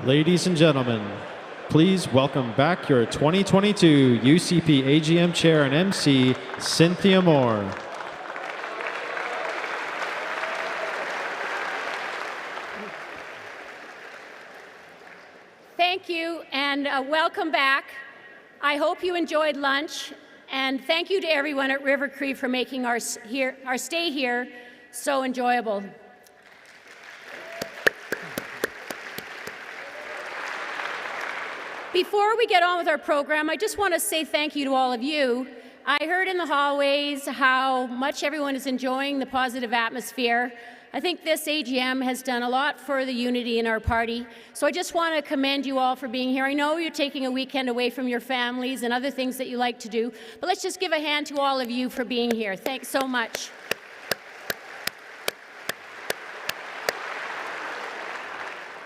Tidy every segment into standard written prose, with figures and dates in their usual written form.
Ladies and gentlemen, please welcome back your 2022 UCP AGM Chair and MC, Cynthia Moore. Thank you and welcome back. I hope you enjoyed lunch, and thank you to everyone at River Cree for making our stay here so enjoyable. Before we get on with our program, I just want to say thank you to all of you. I heard in the hallways how much everyone is enjoying the positive atmosphere. I think this AGM has done a lot for the unity in our party, so I just want to commend you all for being here. I know you're taking a weekend away from your families and other things that you like to do, but let's just give a hand to all of you for being here. Thanks so much.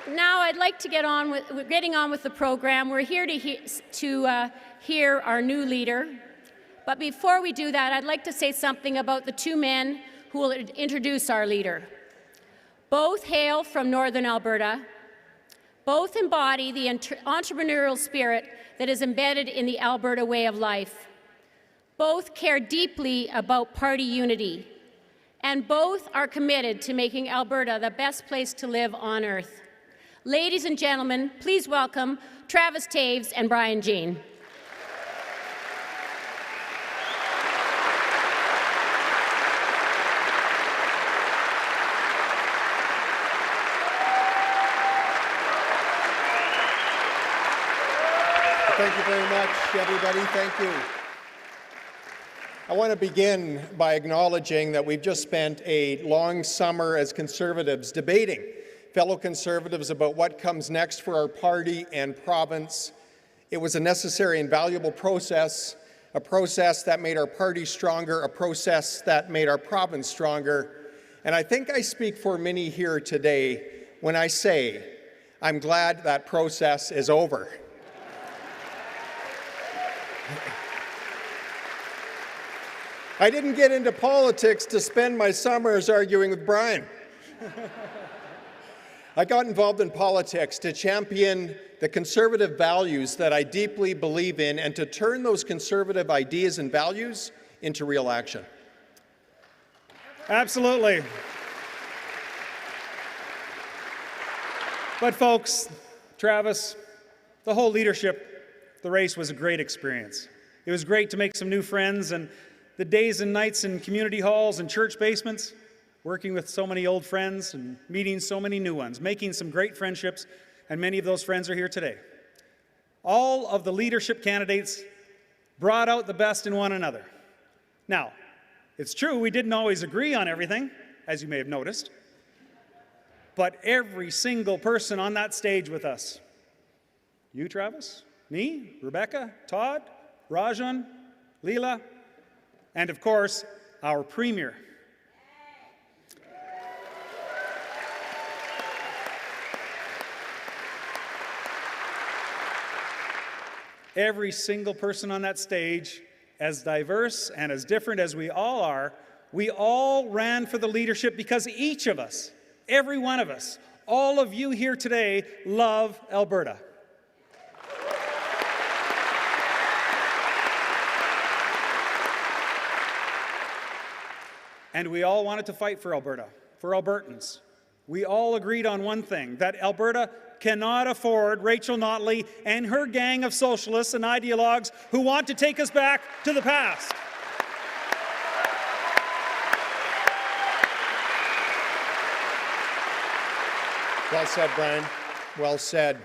Now I'd like to we're getting on with the program. We're here to hear our new leader. But before we do that, I'd like to say something about the two men who will introduce our leader. Both hail from Northern Alberta. Both embody the entrepreneurial spirit that is embedded in the Alberta way of life. Both care deeply about party unity. And both are committed to making Alberta the best place to live on earth. Ladies and gentlemen, please welcome Travis Taves and Brian Jean. Thank you very much, everybody. Thank you. I want to begin by acknowledging that we've just spent a long summer as Conservatives debating, fellow Conservatives, about what comes next for our party and province. It was a necessary and valuable process, a process that made our party stronger, a process that made our province stronger. And I think I speak for many here today when I say I'm glad that process is over. I didn't get into politics to spend my summers arguing with Brian. I got involved in politics to champion the conservative values that I deeply believe in and to turn those conservative ideas and values into real action. Absolutely. But folks, Travis, the whole leadership, the race was a great experience. It was great to make some new friends, and the days and nights in community halls and church basements, working with so many old friends and meeting so many new ones, making some great friendships, and many of those friends are here today. All of the leadership candidates brought out the best in one another. Now, it's true we didn't always agree on everything, as you may have noticed, but every single person on that stage with us, you, Travis, me, Rebecca, Todd, Rajan, Leela, and of course, our Premier. Every single person on that stage, as diverse and as different as we all are, we all ran for the leadership because each of us, every one of us, all of you here today love Alberta. And we all wanted to fight for Alberta, for Albertans. We all agreed on one thing, that Alberta cannot afford Rachel Notley and her gang of socialists and ideologues who want to take us back to the past. Well said, Brian. Well said.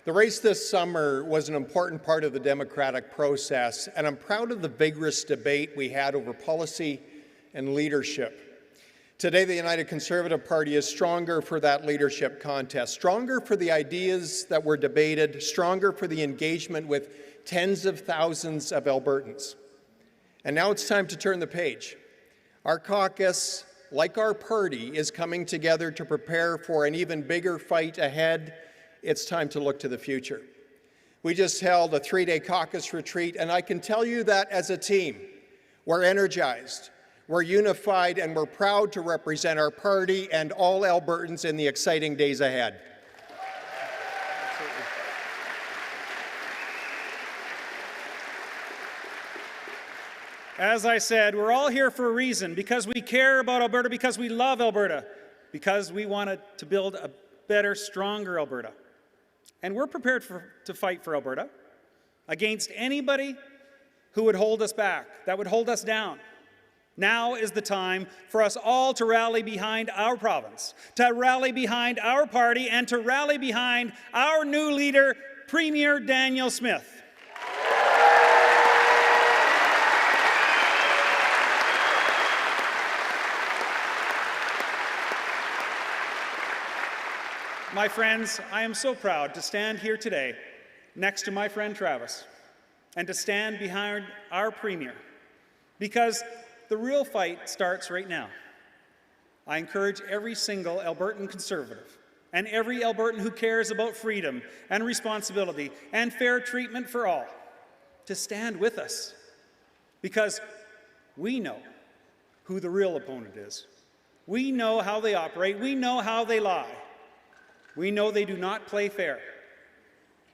The race this summer was an important part of the democratic process, and I'm proud of the vigorous debate we had over policy and leadership. Today, the United Conservative Party is stronger for that leadership contest, stronger for the ideas that were debated, stronger for the engagement with tens of thousands of Albertans. And now it's time to turn the page. Our caucus, like our party, is coming together to prepare for an even bigger fight ahead. It's time to look to the future. We just held a 3-day caucus retreat, and I can tell you that as a team, we're energized, we're unified, and we're proud to represent our party and all Albertans in the exciting days ahead. As I said, we're all here for a reason, because we care about Alberta, because we love Alberta, because we wanted to build a better, stronger Alberta. And we're prepared to fight for Alberta against anybody who would hold us back, that would hold us down. Now is the time for us all to rally behind our province, to rally behind our party, and to rally behind our new leader, Premier Danielle Smith. My friends, I am so proud to stand here today next to my friend Travis and to stand behind our Premier, because the real fight starts right now. I encourage every single Albertan Conservative and every Albertan who cares about freedom and responsibility and fair treatment for all to stand with us, because we know who the real opponent is. We know how they operate. We know how they lie. We know they do not play fair.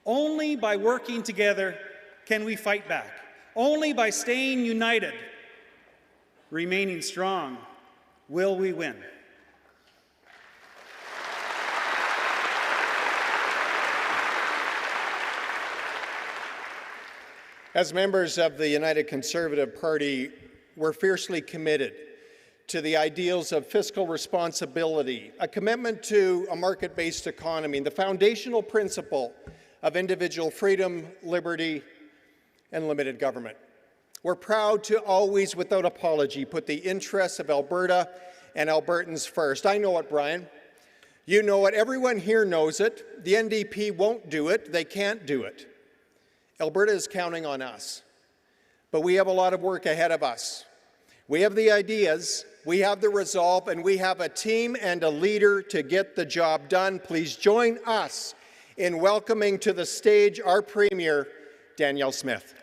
Only by working together can we fight back. Only by staying united, remaining strong, will we win. As members of the United Conservative Party, we're fiercely committed to the ideals of fiscal responsibility, a commitment to a market-based economy, and the foundational principle of individual freedom, liberty, and limited government. We're proud to always, without apology, put the interests of Alberta and Albertans first. I know it, Brian. You know it. Everyone here knows it. The NDP won't do it. They can't do it. Alberta is counting on us. But we have a lot of work ahead of us. We have the ideas, we have the resolve, and we have a team and a leader to get the job done. Please join us in welcoming to the stage our Premier, Danielle Smith.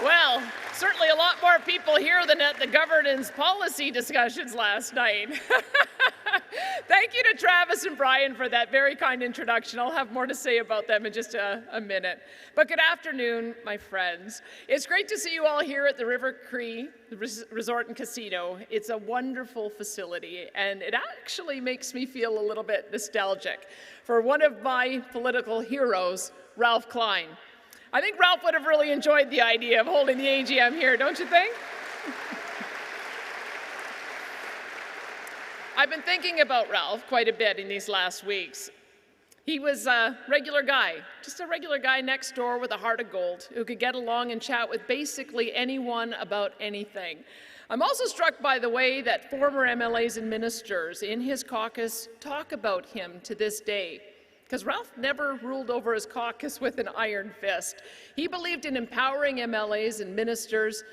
Well, certainly a lot more people here than at the governance policy discussions last night. Thank you to Travis and Brian for that very kind introduction. I'll have more to say about them in just a minute. But good afternoon, my friends. It's great to see you all here at the River Cree Resort and Casino. It's a wonderful facility, and it actually makes me feel a little bit nostalgic for one of my political heroes, Ralph Klein. I think Ralph would have really enjoyed the idea of holding the AGM here, don't you think? I've been thinking about Ralph quite a bit in these last weeks. He was a regular guy, just a regular guy next door with a heart of gold who could get along and chat with basically anyone about anything. I'm also struck by the way that former MLAs and ministers in his caucus talk about him to this day. Because Ralph never ruled over his caucus with an iron fist. He believed in empowering MLAs and ministers,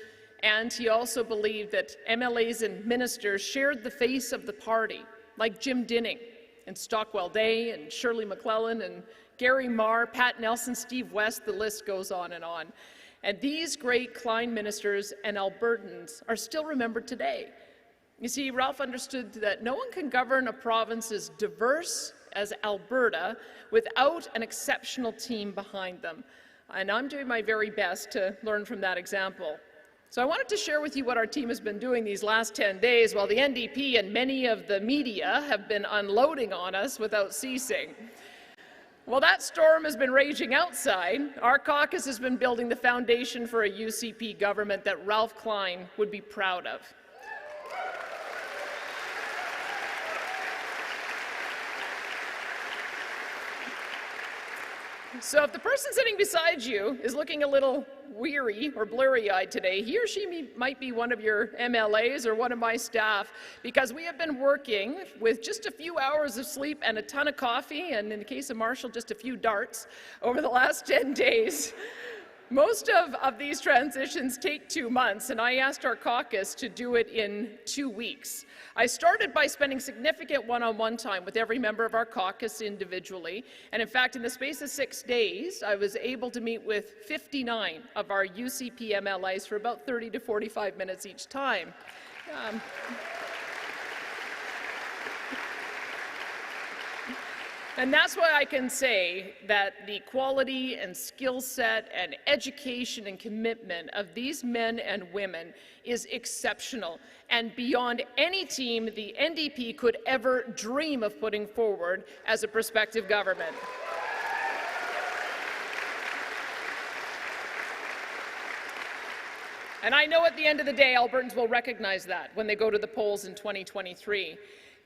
and he also believed that MLAs and ministers shared the face of the party, like Jim Dinning and Stockwell Day and Shirley McClellan and Gary Marr, Pat Nelson, Steve West, the list goes on. And these great Klein ministers and Albertans are still remembered today. You see, Ralph understood that no one can govern a province as diverse as Alberta without an exceptional team behind them. And I'm doing my very best to learn from that example. So I wanted to share with you what our team has been doing these last 10 days while the NDP and many of the media have been unloading on us without ceasing. While that storm has been raging outside, our caucus has been building the foundation for a UCP government that Ralph Klein would be proud of. So if the person sitting beside you is looking a little weary or blurry-eyed today, he or she might be one of your MLAs or one of my staff, because we have been working with just a few hours of sleep and a ton of coffee, and in the case of Marshall, just a few darts, over the last 10 days. Most of these transitions take 2 months, and I asked our caucus to do it in 2 weeks. I started by spending significant one-on-one time with every member of our caucus individually, and in fact, in the space of 6 days, I was able to meet with 59 of our UCP MLAs for about 30 to 45 minutes each time. And that's why I can say that the quality and skill set and education and commitment of these men and women is exceptional and beyond any team the NDP could ever dream of putting forward as a prospective government. And I know at the end of the day, Albertans will recognize that when they go to the polls in 2023.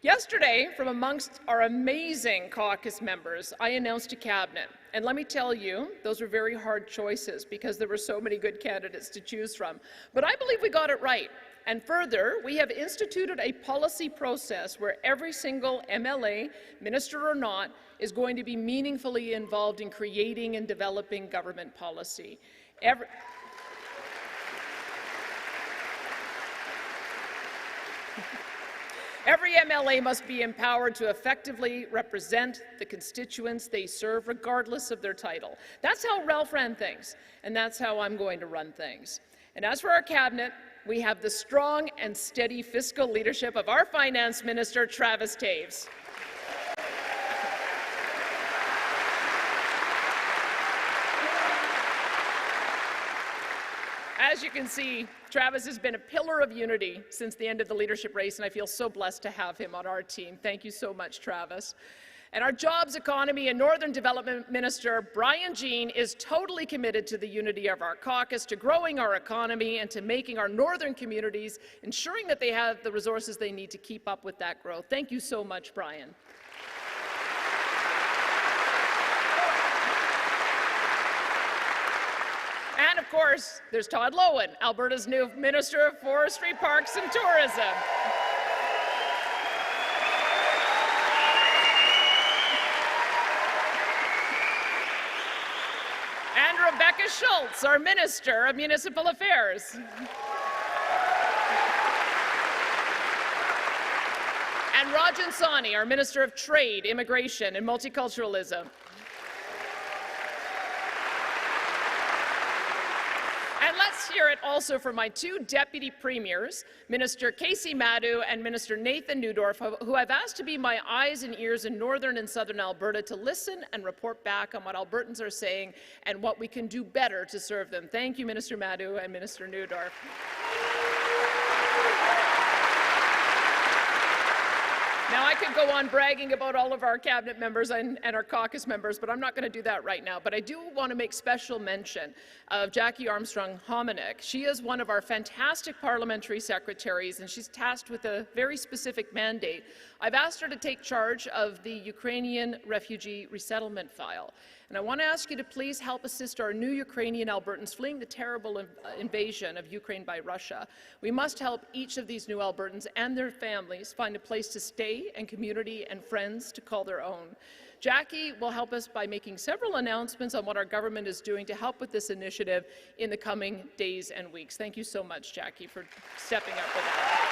Yesterday, from amongst our amazing caucus members, I announced a cabinet. And let me tell you, those were very hard choices because there were so many good candidates to choose from. But I believe we got it right. And further, we have instituted a policy process where every single MLA, minister or not, is going to be meaningfully involved in creating and developing government policy. Every MLA must be empowered to effectively represent the constituents they serve, regardless of their title. That's how Ralph ran things, and that's how I'm going to run things. And as for our cabinet, we have the strong and steady fiscal leadership of our Finance Minister, Travis Taves. As you can see, Travis has been a pillar of unity since the end of the leadership race, and I feel so blessed to have him on our team. Thank you so much, Travis. And our Jobs, Economy and Northern Development Minister, Brian Jean, is totally committed to the unity of our caucus, to growing our economy, and to making our northern communities, ensuring that they have the resources they need to keep up with that growth. Thank you so much, Brian. And of course, there's Todd Lowen, Alberta's new Minister of Forestry, Parks and Tourism. And Rebecca Schultz, our Minister of Municipal Affairs. And Rajan Sawhney, our Minister of Trade, Immigration and Multiculturalism. Let's hear it also from my two deputy premiers, Minister Casey Madhu and Minister Nathan Neudorf, who I've asked to be my eyes and ears in northern and southern Alberta to listen and report back on what Albertans are saying and what we can do better to serve them. Thank you, Minister Madhu and Minister Neudorf. Now, I could go on bragging about all of our cabinet members and our caucus members, but I'm not going to do that right now. But I do want to make special mention of Jackie Armstrong-Hominick. She is one of our fantastic parliamentary secretaries, and she's tasked with a very specific mandate. I've asked her to take charge of the Ukrainian refugee resettlement file. And I want to ask you to please help assist our new Ukrainian Albertans fleeing the terrible invasion of Ukraine by Russia. We must help each of these new Albertans and their families find a place to stay and community and friends to call their own. Jackie will help us by making several announcements on what our government is doing to help with this initiative in the coming days and weeks. Thank you so much, Jackie, for stepping up with that.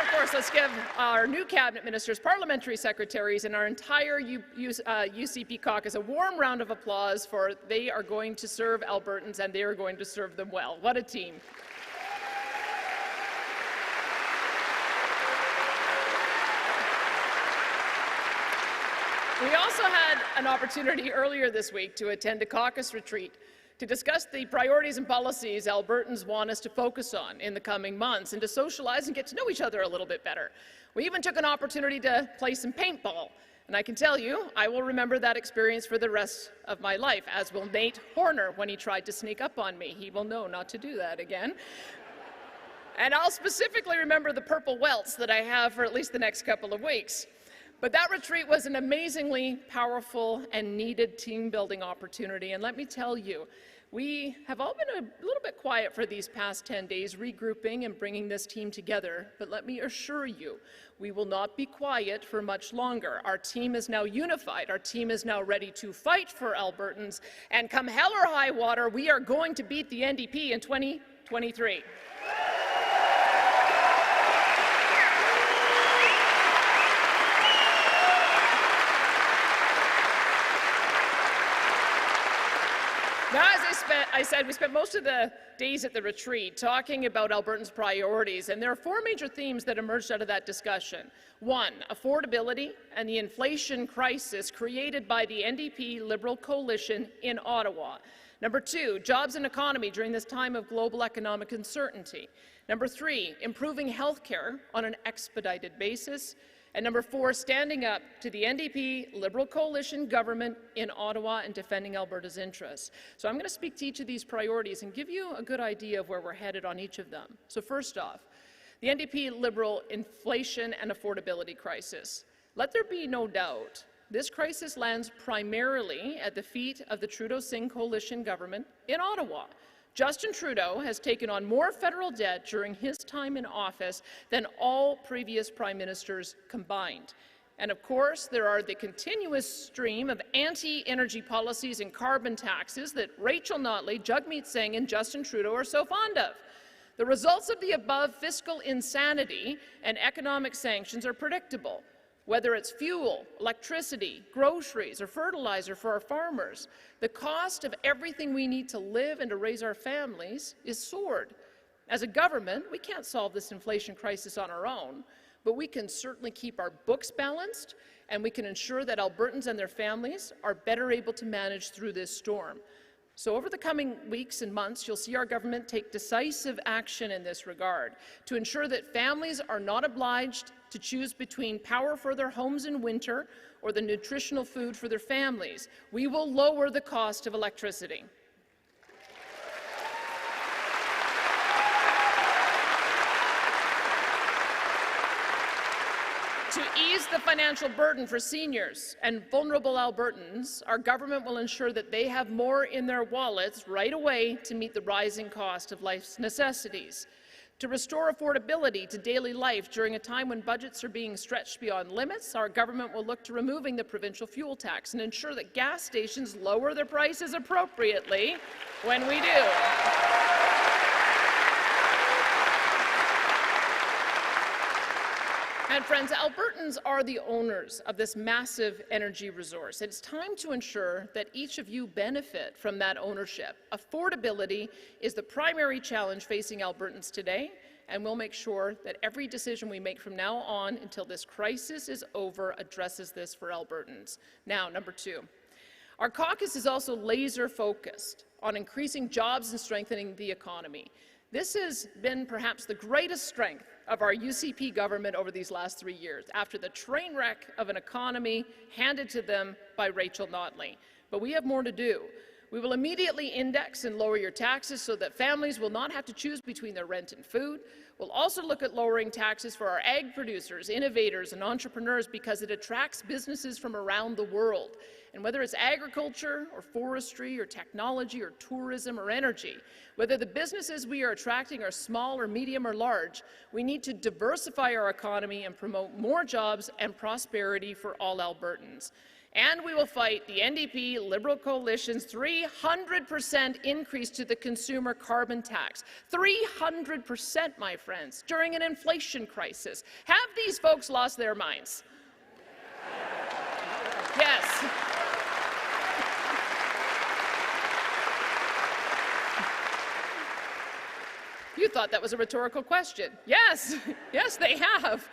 Of course, let's give our new cabinet ministers, parliamentary secretaries, and our entire UCP caucus a warm round of applause, for they are going to serve Albertans and they are going to serve them well. What a team. We also had an opportunity earlier this week to attend a caucus retreat to discuss the priorities and policies Albertans want us to focus on in the coming months and to socialize and get to know each other a little bit better. We even took an opportunity to play some paintball, and I can tell you, I will remember that experience for the rest of my life, as will Nate Horner when he tried to sneak up on me. He will know not to do that again. And I'll specifically remember the purple welts that I have for at least the next couple of weeks. But that retreat was an amazingly powerful and needed team-building opportunity, and let me tell you, We have all been a little bit quiet for these past 10 days, regrouping and bringing this team together, but let me assure you, we will not be quiet for much longer. Our team is now unified. Our team is now ready to fight for Albertans, and come hell or high water, we are going to beat the NDP in 2023. Now, as I said, we spent most of the days at the retreat talking about Albertans' priorities, and there are four major themes that emerged out of that discussion. One, affordability and the inflation crisis created by the NDP Liberal coalition in Ottawa. Number two, jobs and economy during this time of global economic uncertainty. Number three, improving health care on an expedited basis. And number four, standing up to the NDP Liberal coalition government in Ottawa and defending Alberta's interests. So I'm going to speak to each of these priorities and give you a good idea of where we're headed on each of them. So first off, the NDP Liberal inflation and affordability crisis. Let there be no doubt, this crisis lands primarily at the feet of the Trudeau-Singh coalition government in Ottawa. Justin Trudeau has taken on more federal debt during his time in office than all previous prime ministers combined. And of course, there are the continuous stream of anti-energy policies and carbon taxes that Rachel Notley, Jagmeet Singh, and Justin Trudeau are so fond of. The results of the above fiscal insanity and economic sanctions are predictable. Whether it's fuel, electricity, groceries, or fertilizer for our farmers, the cost of everything we need to live and to raise our families is soared. As a government, we can't solve this inflation crisis on our own, but we can certainly keep our books balanced, and we can ensure that Albertans and their families are better able to manage through this storm. So over the coming weeks and months, you'll see our government take decisive action in this regard to ensure that families are not obliged to choose between power for their homes in winter or the nutritional food for their families. We will lower the cost of electricity. To ease the financial burden for seniors and vulnerable Albertans, our government will ensure that they have more in their wallets right away to meet the rising cost of life's necessities. To restore affordability to daily life during a time when budgets are being stretched beyond limits, our government will look to removing the provincial fuel tax and ensure that gas stations lower their prices appropriately when we do. And friends, Albertans are the owners of this massive energy resource. It's time to ensure that each of you benefit from that ownership. Affordability is the primary challenge facing Albertans today, and we'll make sure that every decision we make from now on until this crisis is over addresses this for Albertans. Now, number two, our caucus is also laser-focused on increasing jobs and strengthening the economy. This has been perhaps the greatest strength of our UCP government over these last 3 years, after the train wreck of an economy handed to them by Rachel Notley. But we have more to do. We will immediately index and lower your taxes so that families will not have to choose between their rent and food. We'll also look at lowering taxes for our ag producers, innovators, and entrepreneurs because it attracts businesses from around the world. And whether it's agriculture or forestry or technology or tourism or energy, whether the businesses we are attracting are small or medium or large, we need to diversify our economy and promote more jobs and prosperity for all Albertans. And we will fight the NDP Liberal coalition's 300% increase to the consumer carbon tax. 300%, my friends, during an inflation crisis. Have these folks lost their minds? Yes. You thought that was a rhetorical question. Yes, yes, they have.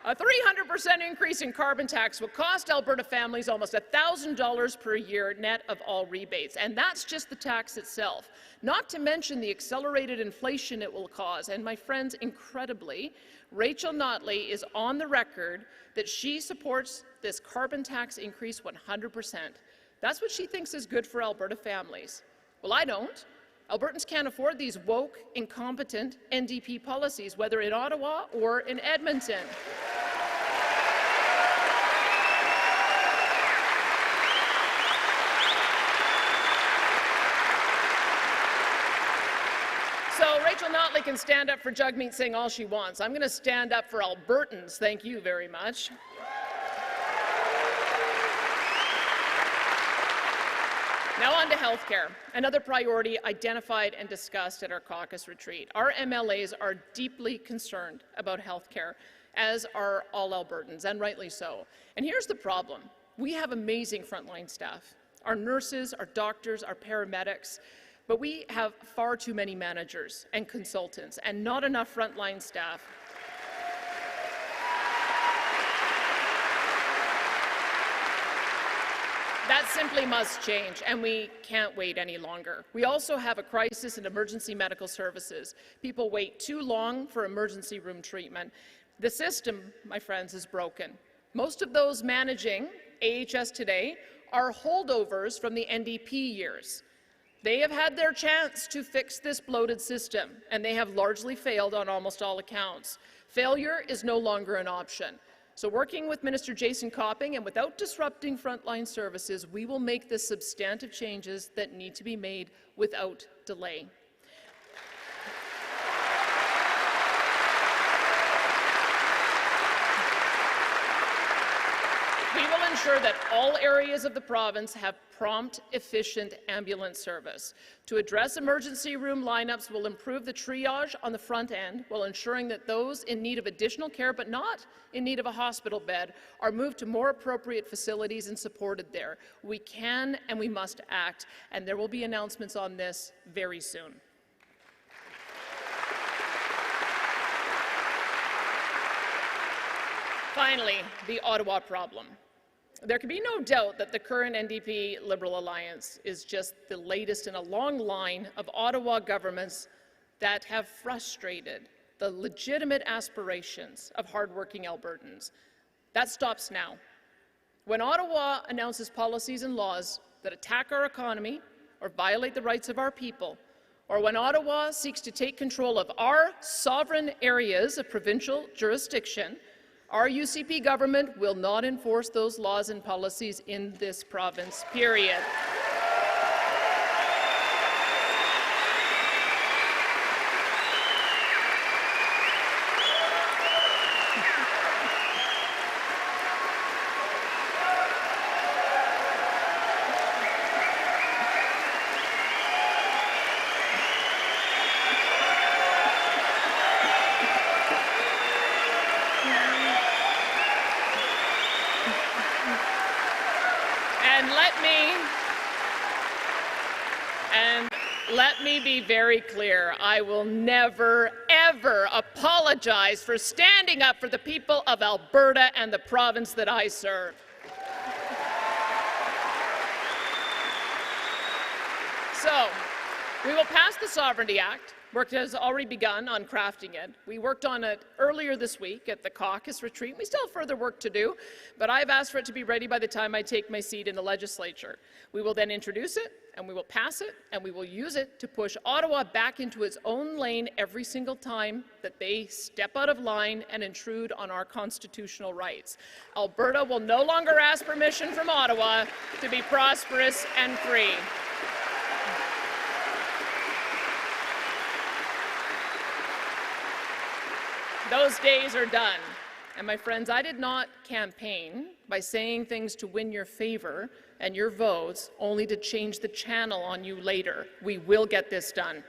A 300% increase in carbon tax will cost Alberta families almost $1,000 per year net of all rebates, and that's just the tax itself, not to mention the accelerated inflation it will cause. And my friends, incredibly, Rachel Notley is on the record that she supports this carbon tax increase 100%. That's what she thinks is good for Alberta families. Well, I don't. Albertans can't afford these woke, incompetent NDP policies, whether in Ottawa or in Edmonton. Rachel Notley can stand up for Jagmeet Singh all she wants. I'm going to stand up for Albertans. Thank you very much. Now on to healthcare, another priority identified and discussed at our caucus retreat. Our MLAs are deeply concerned about healthcare, as are all Albertans, and rightly so. And here's the problem. We have amazing frontline staff. Our nurses, our doctors, our paramedics, but we have far too many managers and consultants and not enough frontline staff. That simply must change, and we can't wait any longer. We also have a crisis in emergency medical services. People wait too long for emergency room treatment. The system, my friends, is broken. Most of those managing AHS today are holdovers from the NDP years. They have had their chance to fix this bloated system, and they have largely failed on almost all accounts. Failure is no longer an option. So working with Minister Jason Copping and without disrupting frontline services, we will make the substantive changes that need to be made without delay. We will ensure that all areas of the province have prompt, efficient ambulance service. To address emergency room lineups, we'll improve the triage on the front end while ensuring that those in need of additional care but not in need of a hospital bed are moved to more appropriate facilities and supported there. We can and we must act, and there will be announcements on this very soon. Finally, the Ottawa Problem. There can be no doubt that the current NDP Liberal Alliance is just the latest in a long line of Ottawa governments that have frustrated the legitimate aspirations of hardworking Albertans. That stops now. When Ottawa announces policies and laws that attack our economy or violate the rights of our people, or when Ottawa seeks to take control of our sovereign areas of provincial jurisdiction, our UCP government will not enforce those laws and policies in this province, period. Let me be very clear. I will never, ever apologize for standing up for the people of Alberta and the province that I serve. So, we will pass the Sovereignty Act. Work has already begun on crafting it. We worked on it earlier this week at the caucus retreat. We still have further work to do, but I've asked for it to be ready by the time I take my seat in the legislature. We will then introduce it, and we will pass it, and we will use it to push Ottawa back into its own lane every single time that they step out of line and intrude on our constitutional rights. Alberta will no longer ask permission from Ottawa to be prosperous and free. Those days are done. And my friends, I did not campaign by saying things to win your favor and your votes, only to change the channel on you later. We will get this done.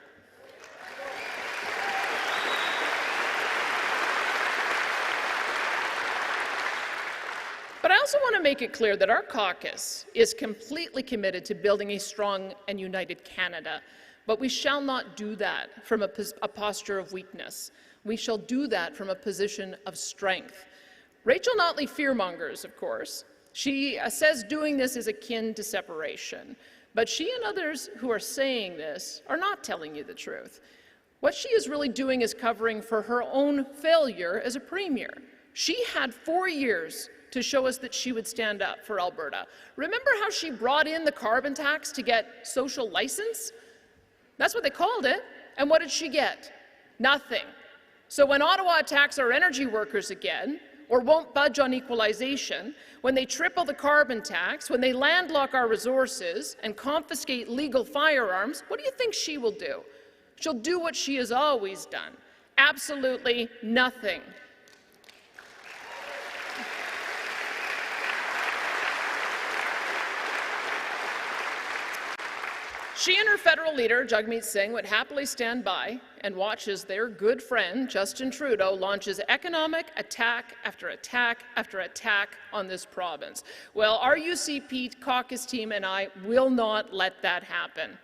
But I also want to make it clear that our caucus is completely committed to building a strong and united Canada. But we shall not do that from a posture of weakness. We shall do that from a position of strength. Rachel Notley fearmongers, of course. She says doing this is akin to separation. But she and others who are saying this are not telling you the truth. What she is really doing is covering for her own failure as a premier. She had 4 years to show us that she would stand up for Alberta. Remember how she brought in the carbon tax to get social license? That's what they called it. And what did she get? Nothing. So when Ottawa attacks our energy workers again, or won't budge on equalization, when they triple the carbon tax, when they landlock our resources and confiscate legal firearms, what do you think she will do? She'll do what she has always done, absolutely nothing. She and her federal leader, Jagmeet Singh, would happily stand by and watch as their good friend, Justin Trudeau, launches economic attack after attack after attack on this province. Well, our UCP caucus team and I will not let that happen.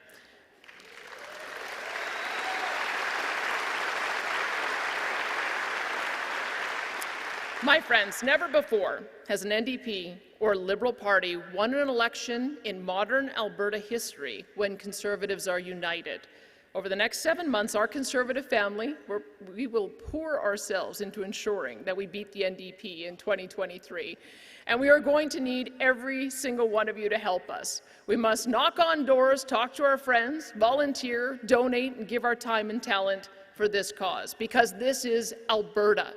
My friends, never before has an NDP or Liberal Party won an election in modern Alberta history when Conservatives are united. Over the next 7 months, our Conservative family, we will pour ourselves into ensuring that we beat the NDP in 2023. And we are going to need every single one of you to help us. We must knock on doors, talk to our friends, volunteer, donate, and give our time and talent for this cause, because this is Alberta.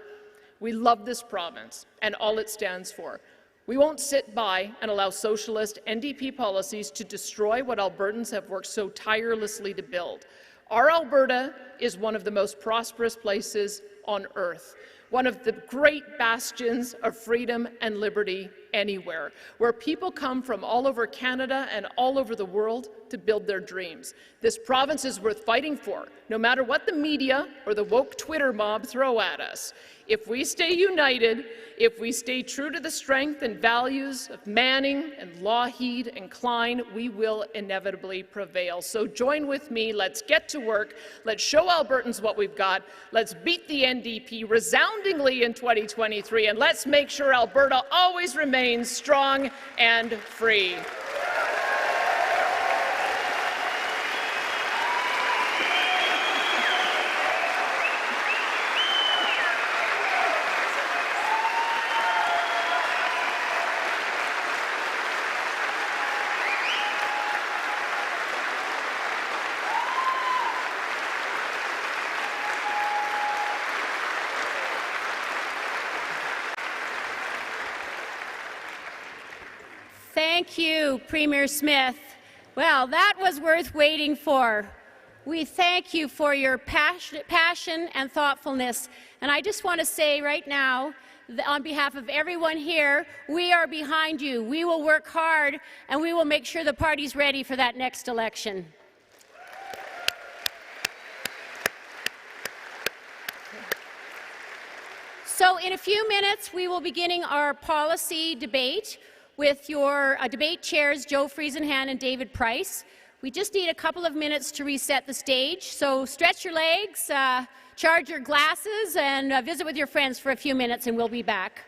We love this province and all it stands for. We won't sit by and allow socialist NDP policies to destroy what Albertans have worked so tirelessly to build. Our Alberta is one of the most prosperous places on earth, one of the great bastions of freedom and liberty anywhere, where people come from all over Canada and all over the world to build their dreams. This province is worth fighting for, no matter what the media or the woke Twitter mob throw at us. If we stay united, if we stay true to the strength and values of Manning and Lougheed and Klein, we will inevitably prevail. So join with me. Let's get to work. Let's show Albertans what we've got. Let's beat the NDP resoundingly in 2023, and let's make sure Alberta always remains strong and free. Thank you, Premier Smith. Well, that was worth waiting for. We thank you for your passion and thoughtfulness. And I just want to say right now, on behalf of everyone here, we are behind you. We will work hard, and we will make sure the party's ready for that next election. So in a few minutes, we will be beginning our policy debate with your debate chairs, Joe Friesenhan and David Price. We just need a couple of minutes to reset the stage, so stretch your legs, charge your glasses, and visit with your friends for a few minutes, and we'll be back.